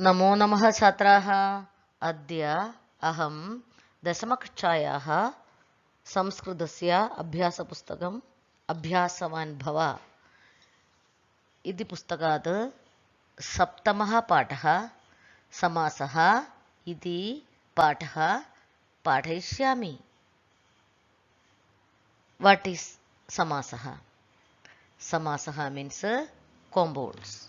नमो नमः छात्राः। अद्य अहं दशमकक्षायाः संस्कृतस्य अभ्यासपुस्तकम् अभ्यासवान् भव इति पुस्तकात् सप्तमः पाठः समासः इति पाठः पाठयिष्यामि। What is समासः? समासः means compounds.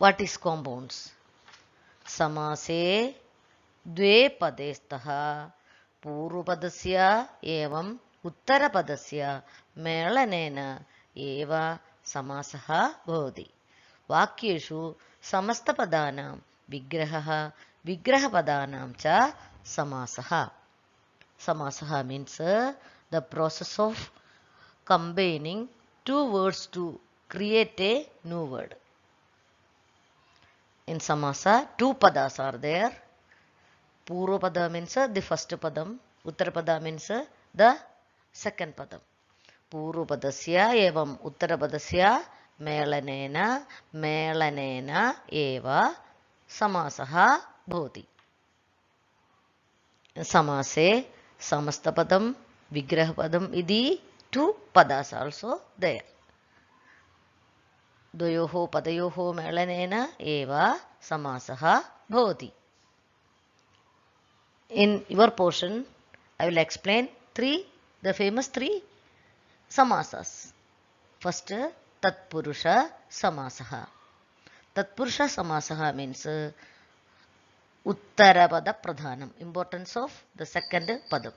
What is compounds? समासे द्वे पदे स्तः पूर्वपदस्य एवं उत्तरपदस्य मेलनेन एव समासः भवति। वाक्येषु समस्तपदानां विग्रहः विग्रहपदानां च समासः। समासः means the process of combining two words to create a new word. In samasa, two padas are there. Purvapada means the first padam, Uttarapada means the second padam. Purvapadasya evam Uttarapadasya melanena eva samasaha bhavati. Samase samastapadam vigrahapadam idi two padas also there. द्वयोः पदयोः मेलनेन एव समासः भवति. In your portion, I will explain the famous three samasas. First, Tatpurusha Samasaha. Tatpurusha Samasaha means Uttarapada Pradhanam, importance of the second padam.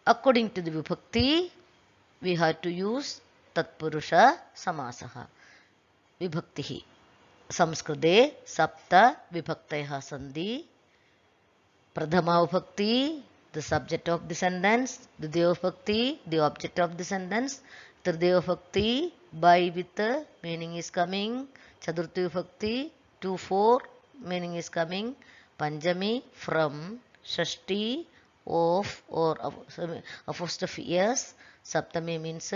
According to the Vibhakti, we have to use Tatpurusha Samasaha. Vibhaktihi. Samskrite Sapta Vibhaktayah Sandhi. Pradhama Vibhakti, the subject of the sentence. Dvitiya Vibhakti, the object of the sentence. Tritiya Vibhakti, by with meaning is coming. Chaturthi Vibhakti, to for meaning is coming. Panjami, from. Shashti, of or apostrophe yes. Saptami means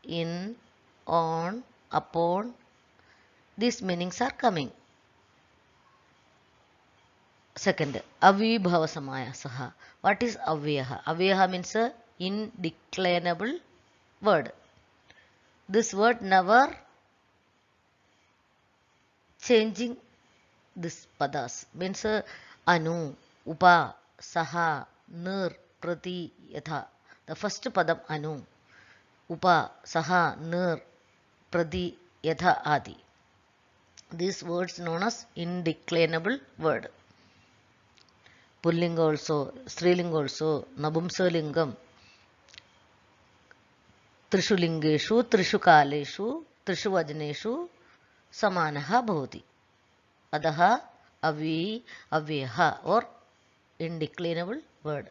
in, on, upon. These meanings are coming. Second, Avibhava Samasaha. What is Avyaha? Avyaha means indeclinable word. This word never changing this padas. Means Anu, Upa, Saha, Nir, Prati, Yatha. The first padam Anu. Upa, Saha, Nir, Prati, Yatha, Adi. These words known as indeclinable word. Pullinga also, Strilinga also, Nabumsalingam. Trishu lingeshu, Trishu kaleshu, Trishu vajneshu, Samanaha bhavati. Adaha, Avyaha or indeclinable word.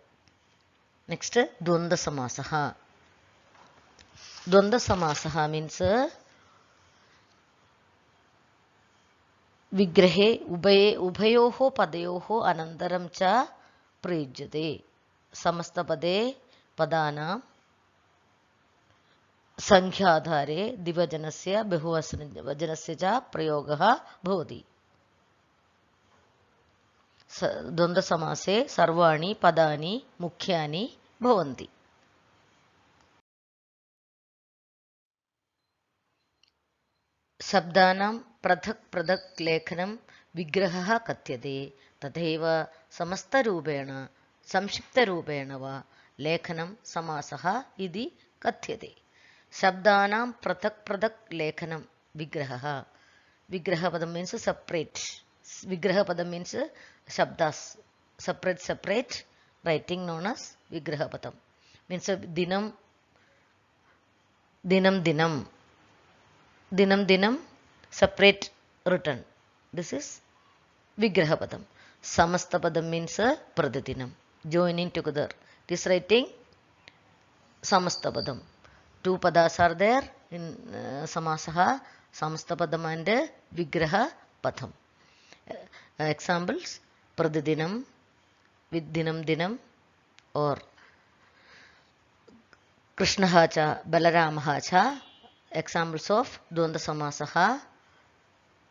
Next, Dvanda Samasaha. Dvanda Samasaha means विग्रहे उभयोः पदयोः अनन्तरं च प्रयुज्यते. समस्तपदे पदानां संख्याधारे द्विवचनस्य बहुवचनस्य च प्रयोगः भवति. द्वन्द्वसमासे सर्वाणि पदानि मुख्यानि भवन्ति. शब्दानां पृथक् पृथक् लेखनं विग्रहः कथ्यते. तथैव समस्तरूपेण संक्षिप्तरूपेण वा लेखनं समासः इति कथ्यते. शब्दानां पृथक् पृथक् लेखनं विग्रहः. विग्रहपदं मीन्स् सेपरेट. विग्रहपदं मीन्स् शब्दास् separate writing known as vigrahapadam. Means dinam separate written. This is vigrahapadam. Samastapadam means pradidinam, joining together. This writing samastapadam. Two padas are there in samasaha, samastapadam and vigrahapadam. Examples: pradidinam, viddinam or Krishnaha cha, Balaraamaha cha. Examples of Dvanda Samasaha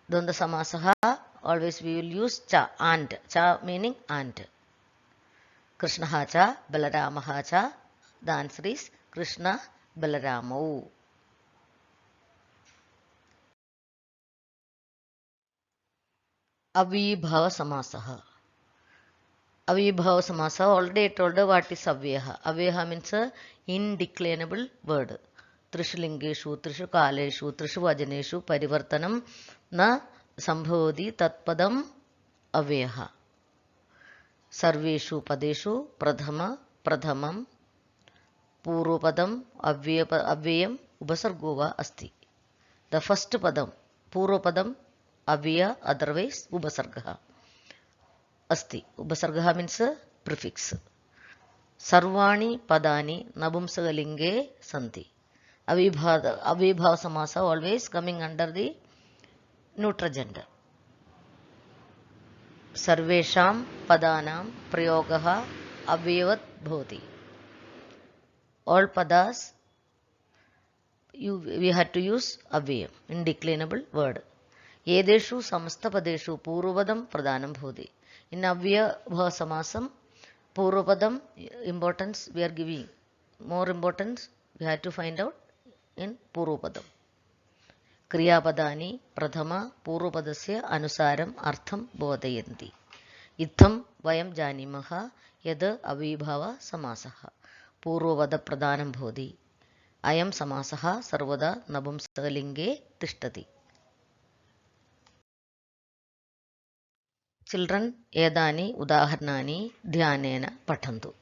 Dvandva Samasaha, always we will use cha, and. Cha meaning and. Krishnaha cha, Balaramaha cha. The answer is Krishna Balaramo. Avibhava Samasaha. Avibhava Samasa, already I told you what is Avyaha. Avyaha means a indeclinable word. Trishu lingeshu, trishu kaleshu, trishu vajaneshu, parivartanam na sambhavati tatpadam Avyaha. Sarveshu padeshu pradhama pradhamam purvapadam avyayam ubasargova asti. The first padam, purvapadam avya, otherwise ubasargaha asti. Ubasargaha means a prefix. Sarvani padani nabumsakalinge santi. Avibhava samasa always coming under the neutral gender. Sarvesham padanam prayogaha avyavat bhavati. All padas we had to use avyam, indeclinable word. Yedeshu samasta padeshu purvadam pradanam bhavati. In avyabhava samasam, purvapadam importance we are giving. More importance we had to find out in purvapadam. Kriyapadani prathama purvapadasya anusaram artham bodhayanti. Itham vayam janimaha yad avibhava samasaha. Purvavada pradhanam bhavati. Ayam samasaha sarvada nabumsakalinge tishtati. Children, edani udaharanani dhyanena pathantu.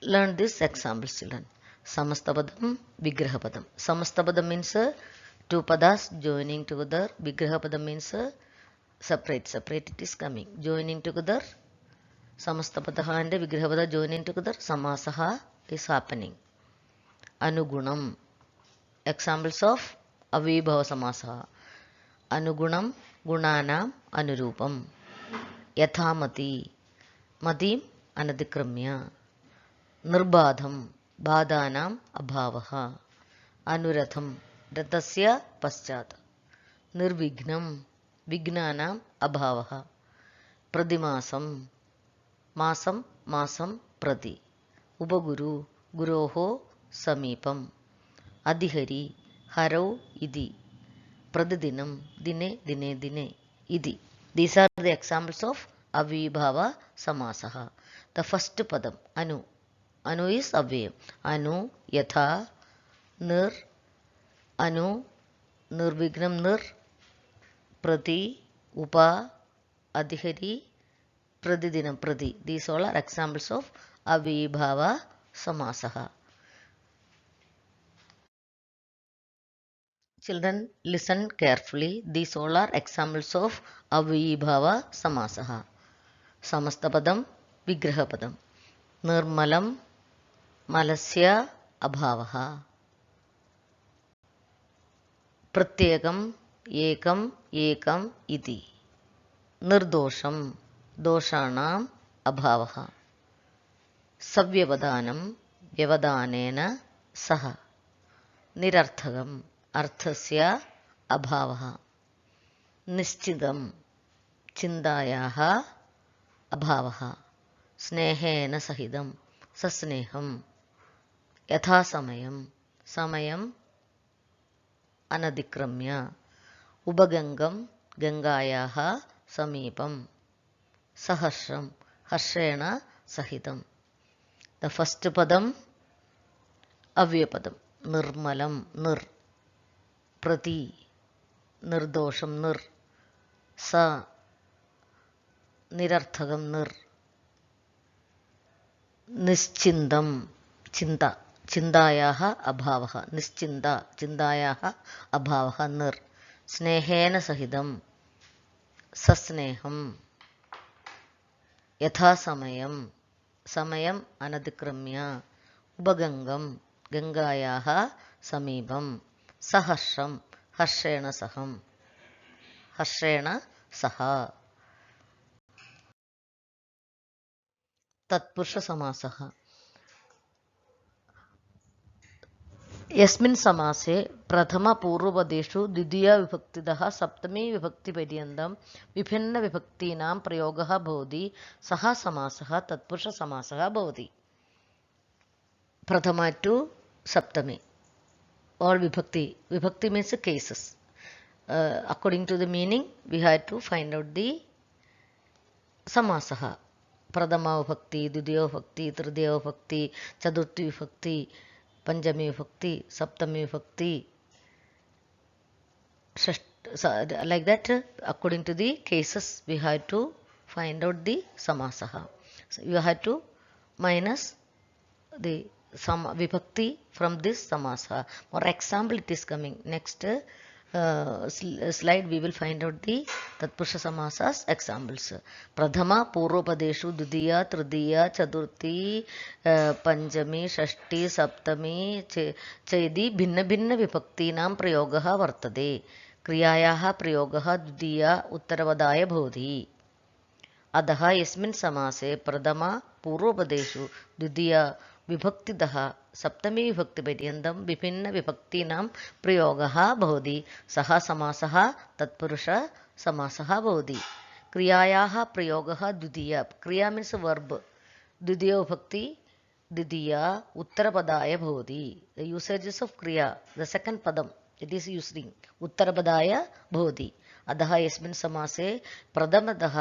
Learn this example, children. Samastapadam, Vigrahapadam. Samastapadam means two padas joining together. Vigrahapadam means separate it is coming. Joining together. Samastapadaha and Vigrahapada joining together. Samasaha is happening. Anugunam. Examples of Avibhava Samasaha. Anugunam, Gunanam, Anurupam. Yathamati. Madim, Anadikramya. Nirbadham, Bhadanam, Abhavaha. Anuratham, Ratasya Paschat. Nirvignam, Vignanam, Abhavaha. Pradimasam, Masam, Masam, Prati. Upaguru, Guroho, Samipam. Adhihari, Harau, Idi. Pradidinam, Dine, Dine, Dine, Idi. These are the examples of Avibhava Samasaha. The first padam, Anu. Anu is avyam. Anu, Yatha, Nir, Anu, Nirvignam, Nir, Prati, Upa, Adhihari, Pradidinam, Prati. These all are examples of Avibhava Samasaha. Children, listen carefully. These all are examples of Avibhava Samasaha. Samastapadam, Vigrahapadam. Nirmalam, Malasya, Abhavaha. Pratyekam, Ekam, Ekam, Iti. Nirdosham, Doshanam, Abhavaha. Savyavadanam, Vyavadanena, Saha. Nirarthagam, Arthasya, Abhavaha. Nischidam, Chindayaha, Abhavaha. Snehena Sahidam, Sasneham. Yathasamayam, Samayam, Anadikramya. Ubagangam, Gangayaha, Samipam. Sahasram, Harshena, Sahidam. The first padam, Avyapadam. Nirmalam, Nir. Prati, Nirdosham, Nir. Sa, Nirarthagam, Nir. Nischindam, Chinda. Chindayaha, Abhavaha. Nischinda, Chindayaha, Abhavaha, Nir. Snehena Sahidam, Sasneham. Yatha Samayam, Samayam Anadikramya. Ubagangam, Gangayaha, Samibam. Sahasram, Harshena Saham. Harshena Saha. Tatpurusha Samasaha. Yasmin Samase प्रथम पूर्वपदेषु द्वितीय विभक्तितः सप्तमी विभक्तिपर्यन्तं विभिन्न विभक्तीनां प्रयोगः भवति सः समासः तत्पुरुष समासः भवति प्रथमा टू सप्तमी all vibhakti means cases according to the meaning we had to find out the samasah prathama vibhakti dvitiya vibhakti tritiya vibhakti chaturthi vibhakti panchami vibhakti saptami vibhakti like that according to the cases we had to find out the samasah so you had to minus the some vibhakti from this samasa. For example, it is coming next slide. We will find out the tatpurusha samasas examples. Prathama purvapadeshu dvitiya tritiya chaturthi panchami shashti saptami chaidi bhinna bhinna vibhakti nam prayogaha vartade kriyayaha prayogaha dvitiya uttaravadaya bhavati अतः यस्मिन् समासे प्रथम पूर्वपदेषु द्वितीय विभक्तितः सप्तमी विभक्तिपर्यन्तं विभिन्न विभक्तीनां प्रयोगः भवति सः समासः तत्पुरुष समासः भवति क्रियायाः प्रयोगः द्वितीय क्रिया मीन्स् वर्ब द्वितीय विभक्ति द्वितीय उत्तरपदाय भवति द यूसेजेस् ऑफ क्रिया द सेकंड पदम इट इज यूजिंग उत्तरपदाय भवति अतः यस्मिन् समासे प्रथमतः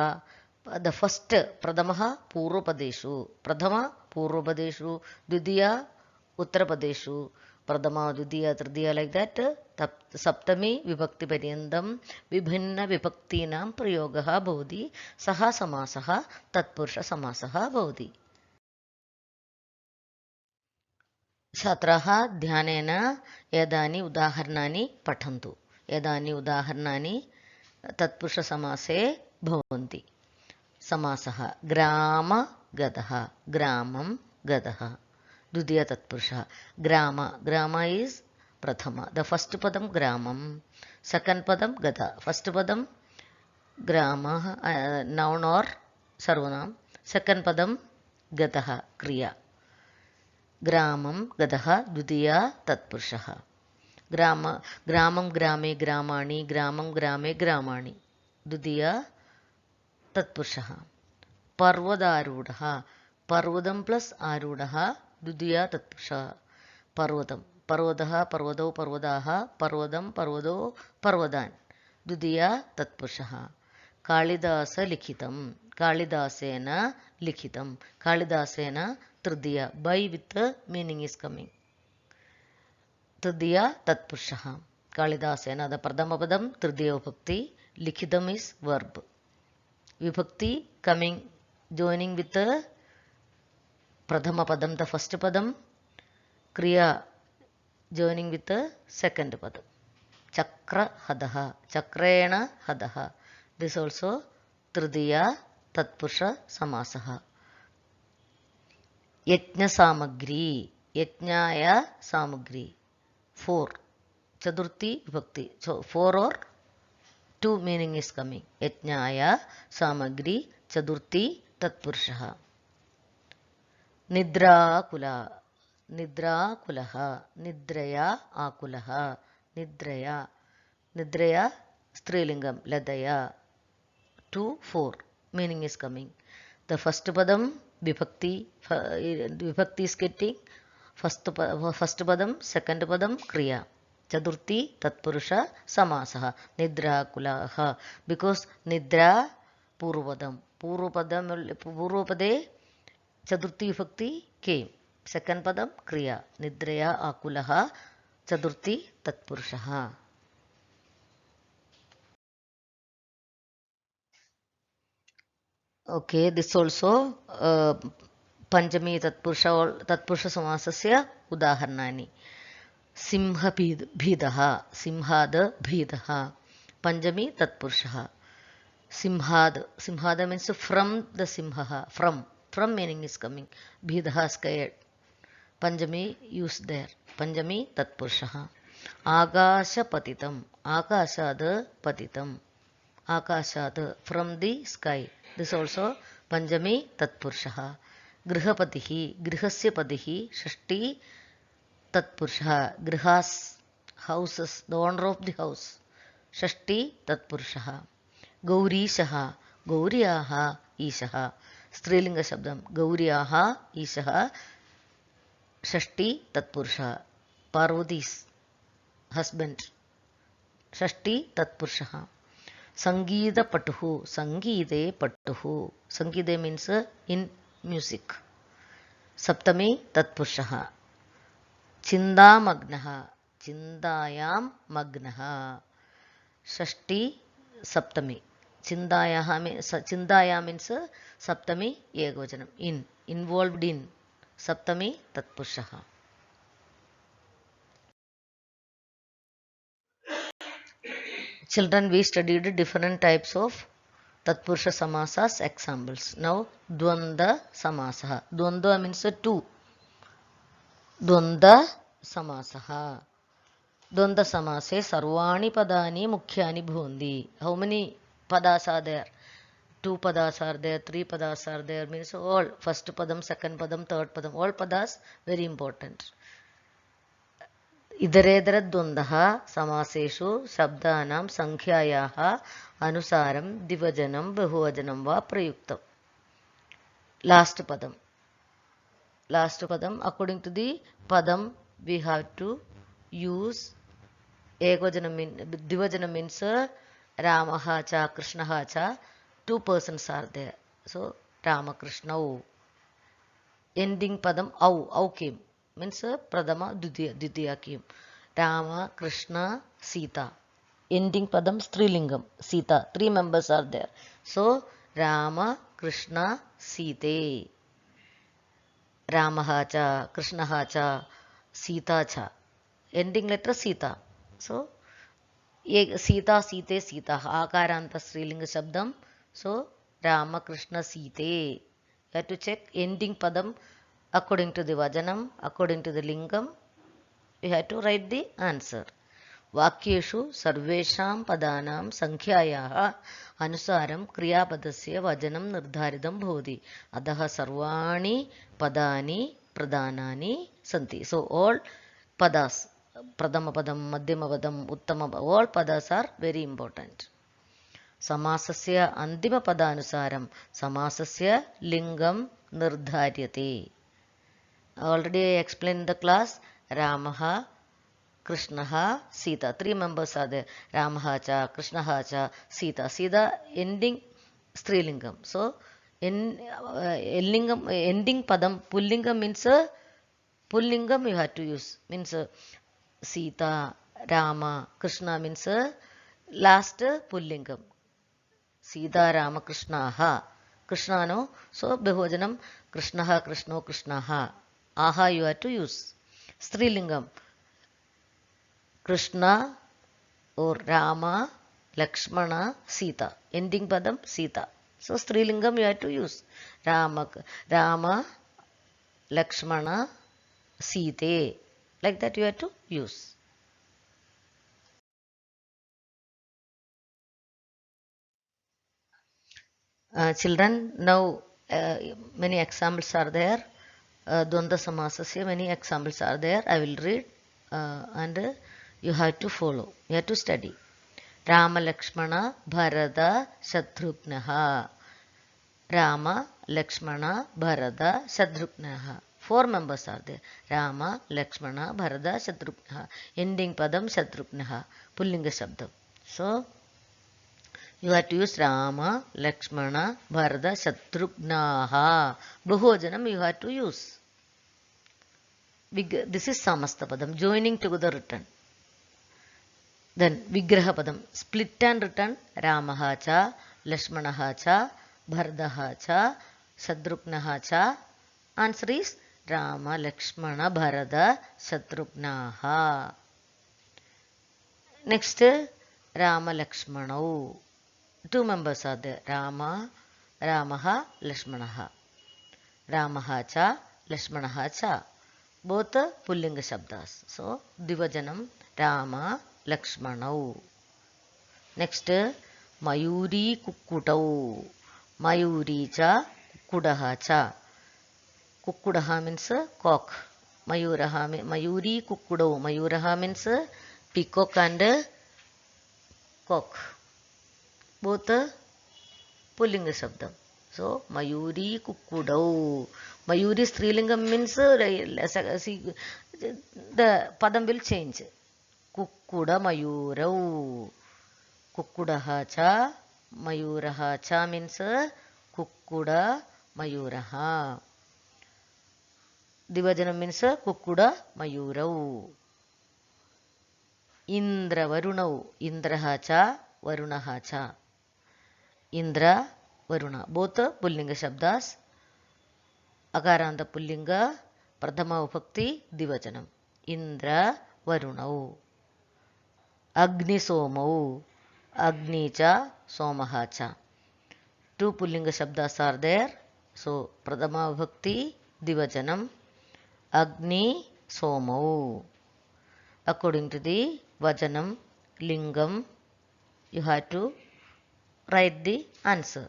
the first pradhamah purvapadeshu prathama purvapadeshu dvitiya uttarapadeshu pradhama dvitiya tritiya like that saptami vibhakti paryantam vibhinna vibhaktinam prayogah bhavati saha samasah tatpurusha samasah bhavati छात्राः ध्यानेन एतानि उदाहरणानि पठन्तु एतानि उदाहरणानि तत्पुरुषसमासे भवन्ति समासः ग्राम गतः ग्रामं गतः द्वितीय तत्पुरुषः ग्राम ग्राम इज प्रथम द फर्स्ट पदम ग्रामं सेकंड पदम गत फर्स्ट पदम ग्रामः नाउन और सर्वनाम सेकंड पदम गतः क्रिया ग्रामं गतः द्वितीय तत्पुरुषः ग्राम ग्रामं ग्रामे ग्रामाणि ग्रामं ग्रामे ग्रामाणि द्वितीय तत्पुरुषः पर्वतारूढः पर्वतं प्लस आरूढः द्वितीय तत्पुरुषः पर्वतं पर्वतः पर्वतौ पर्वताः पर्वतं पर्वतौ पर्वतान् द्वितीय तत्पुरुषः कालिदासलिखितं कालिदासेन लिखितं कालिदासेन तृतीय by with meaning is coming तृतीय तत्पुरुषः कालिदासेन द प्रथमपदं तृतीय विभक्ति लिखितं is verb vibhakti coming joining with the prathama padam the first padam kriya joining with the second padam chakra hadaha chakrena hadaha this also tritiya tatpurusha samasah yajna samagri yajnaya samagri 4 chaturthi vibhakti so 4 or two meaning is coming yajnaya samagri chaturthi tatpurushah nidrakula nidrakulah nidraya akulah nidraya nidraya strilingam ladaya 2 4 meaning is coming the first padam vibhakti is getting first padam second padam kriya चतुर्थी तत्पुरुष समासः निद्राकुलः because निद्रा पूर्वपदम पूर्वपदे चतुर्थी विभक्ति केम second पदम क्रिया निद्रया आकुलः चतुर्थी तत्पुरुषः ओके दिस आल्सो पंचमी तत्पुरुष समासस्य उदाहरणानि सिंहभीदः सिंहाद भीदः पंचमी तत्पुरुषः सिंहाद मीन्स फ्रॉम द सिंहः फ्रॉम मीनिंग इज कमिंग भीदः स्कैर्ड पंचमी यूज देयर पंचमी तत्पुरुषः आकाशपतितम् आकाशात् पतितम् आकाशात् from the sky this also पंचमी तत्पुरुषः गृहपतिः गृहस्य पतिः षष्ठी तत्पुरुषः गृहास् houses, the owner of the house. Shashti Tatpurushaha. Gaurishaha, Gauriyaha, Ishaha. Strilinga Shabdam. Gauriyaha, Ishaha. Shashti Tatpurushaha. Parvati's husband. Shashti Tatpurushaha. Sangeeta Patuhu. Sangeete Patuhu. Sangeete means in music. Saptami Tatpurushaha. Chindamagnaha. Chindayam Magnaha. Shashti Saptami. Chindaya means Saptami Ekvachanam. Involved in. Saptami Tatpurushaha. Children, we studied different types of Tatpurusha Samasas examples. Now, Dvanda Samasaha. Dvanda means two. Dvanda Samasaha. Dvanda Samase Sarvani Padani Mukhyani Bhundi. How many padas are there? Two padas are there, three padas are there. Means all. First padam, second padam, third padam. All padas very important. इतरेतर द्वन्द्वः समासेषु शब्दानां संख्यायाः अनुसारं द्विवचनं बहुवचनं वा प्रयुक्तम्. Last padam according to the padam we have to use ekvachanam. Dvivachanam means Ramaha cha Krishnaha cha. Two persons are there. So Rama Krishnau. Ending padam au came. Means Pradama Dutiya came. Rama, Krishna, Sita. Ending padam Strilingam. Sita. Three members are there. So Rama, Krishna, Sita. Ramaha cha, Krishnaha cha, Sita cha. Ending letter Sita. So Sita, Sita, Sita. Akaranta Strilinga Shabdam. So Rama, Krishna, Sita. You have to check ending padam according to the vajanam, according to the lingam. You have to write the answer. Vakyeshu sarvesham padanam sankhyayaha anusaram kriyapadasya vajanam nirdharidam bhavati. Adaha sarvani padani pradanani santi. So all padas, pradama padam, madhyama padam, uttama padam, all padas are very important. Samasasya andima padanusaram samasasya lingam nirdharyate. Already I explained in the class. Ramaha, Krishnaha, Sita. Three members are there. Ramaha cha, Krishnaha cha, Sita. Sita ending Strilingam. So ending padam Pullingam means Pullingam you have to use. Means Sita, Rama, Krishna means last Pullingam. Sita, Rama, Krishnaha. Krishna no. So Behojanam Krishnaha, Krishno, Krishnaha. Aha you have to use. Strilingam. Krishna or Rama, Lakshmana, Sita. Ending padam Sita. So Strilingam you have to use. Rama, Lakshmana, Sita. Like that you have to use. Children, now many examples are there. Dvanda Samasasya, many examples are there. I will read and you have to follow. You have to study. Rama Lakshmana Bharata Shatrugnaha. Rama Lakshmana Bharata Shatrugnaha. Four members are there. Rama Lakshmana Bharata Shatrugnaha. Ending padam Shatrugnaha. Pullinga Shabdam. So you have to use Rama, Lakshmana, Bharata, Shatrugnaha. Bahujanam you have to use. This is Samasta Padam, joining together written. Then Vigraha Padam, split and written. Ramaha cha, Lakshmanaha cha, Bharataha cha, Shatrugnaha cha. Answer is Rama, Lakshmana, Bharata, Shatrugnaha. Next, Rama, Lakshmana. Two members are there. Ramaha, Lakshmanaha. Ramaha cha, Lakshmanaha cha. Both Pullinga Shabdas. So, Divajanam, Rama, Lakshmana. Next, Mayuri Kukkudau. Mayuri cha, Kukkudaha cha. Kukkudaha means cock. Mayuri Kukkudau. Mayuraha means peacock and cock. Both Pullinga Shabdam. So, Mayuri Kukkudau. Mayuri Strilingam means the Padam will change. Kukkuda Mayurau. Kukkudaha cha. Mayuraha cha means Kukkuda Mayuraha. Divajanam means Kukkuda Mayurau. Indra Varunau. Indraha cha. Varunaha cha. Indra, Varuna. Both Pullinga Shabdas. Akaranta Pullinga, Pradhama Vibhakti, Divajanam. Indra, Varunau. Agni Somau. Agni cha, Somaha cha. Two Pullinga Shabdas are there. So, Pradhama Vibhakti, Divajanam. Agni Somau. According to the Vajanam, Lingam, you have to write the answer.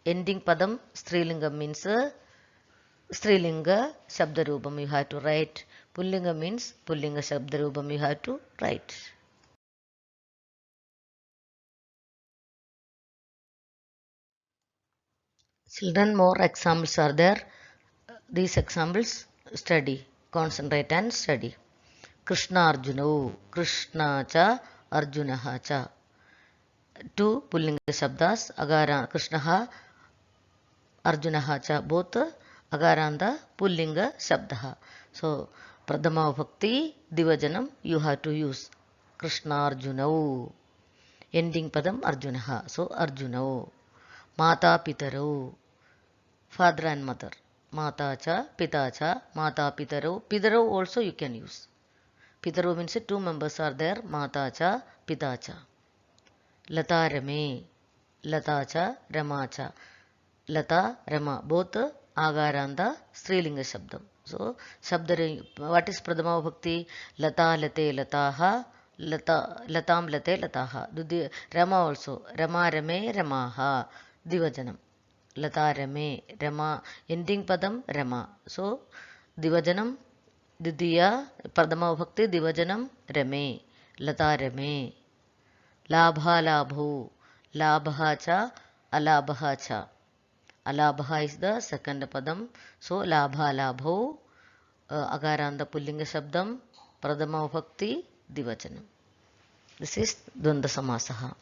Ending padam Strilingam means Strilinga Shabdarubam you have to write. Pullinga means Pullinga Shabdarubam you have to write. Children, more examples are there. These examples study, concentrate and study. Krishna Arjuna, Krishna cha, Arjunaha cha. Two Pullinga Shabdas, Agara Krishnaha, Arjunaha cha. Both Agaranda Pullinga Shabdaha. So, Pradhama Vibhakti Divajanam you have to use. Krishna Arjunau. Ending Padam Arjunaha. So, Arjunau. Mata Pitarau. Father and mother. Mata cha, Pita cha, Mata Pitarau. Pitarau also you can use. Pitarau means two members are there. Mata cha, Pita cha. Lata Rame. Lata cha, Rama cha. Lata, Rama. Both Agaranda Strilinga Shabdam. So, Shabda, what is Pradhama Vibhakti? Lata, Late, Lataha. Latam, Late, Lataha. Rama also. Rama, Rame, Ramaha. Divajanam. Lata, Rame, Rama. Ending Padam, Rama. So, Divajanam, Didiya, Pradhama Vibhakti, Divajanam, Rame. Lata, Rame. Labha, Labhu. Labha cha, Alabha cha. Alabha is the second padam. So, Labha, Labho, Agaranda Pullinga Shabdam, Pradhama Vibhakti, Divajanam. This is Dvandva Samasaha.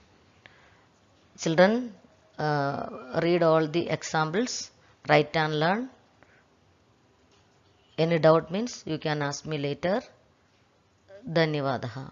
Children, read all the examples, write and learn. Any doubt means you can ask me later. Dhanyavadaha.